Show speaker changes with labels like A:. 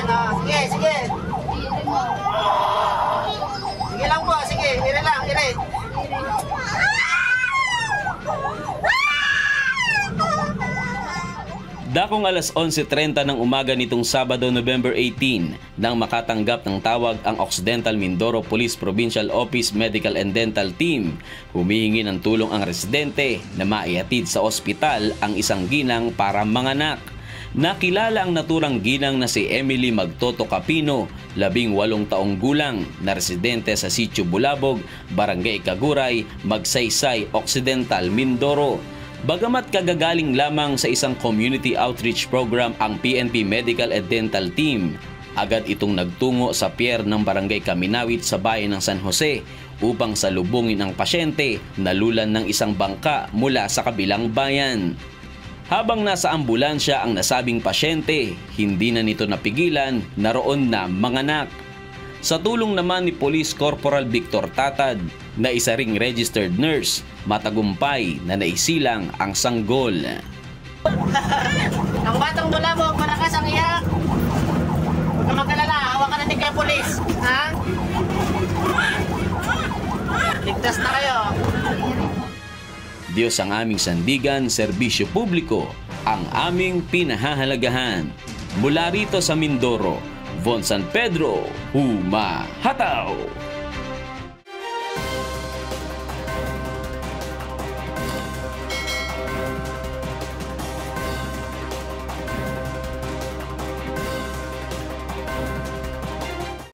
A: Sige, sige. Sige lang po, sige. Ire lang, ire.
B: Dakong alas 11:30 ng umaga nitong Sabado, November 18, nang makatanggap ng tawag ang Occidental Mindoro Police Provincial Office Medical and Dental Team, humihingi ng tulong ang residente na maihatid sa ospital ang isang ginang para manganak. Nakilala ang naturang ginang na si Emily Magtoto Capino, 18 taong gulang, na residente sa Sitio Bulabog, Barangay Kaguray, Magsaysay, Occidental, Mindoro. Bagamat kagagaling lamang sa isang community outreach program ang PNP Medical and Dental Team, agad itong nagtungo sa pier ng Barangay Kaminawit sa bayan ng San Jose upang salubungin ang pasyente na lulan ng isang bangka mula sa kabilang bayan. Habang nasa ambulansya ang nasabing pasyente, hindi na nito napigilan na roon na manganak. Sa tulong naman ni Police Corporal Victor Tatad, na isa ring registered nurse, matagumpay na naisilang ang sanggol.
A: Ang batang Bulabog, malakas ang iyak. Huwag ka mag-alala, hawakan natin kay polis. Ha? Ligtas na kayo.
B: Diyos ang aming sandigan, serbisyo publiko ang aming pinahahalagahan. Mula rito sa Mindoro, Von San Pedro, humahataw!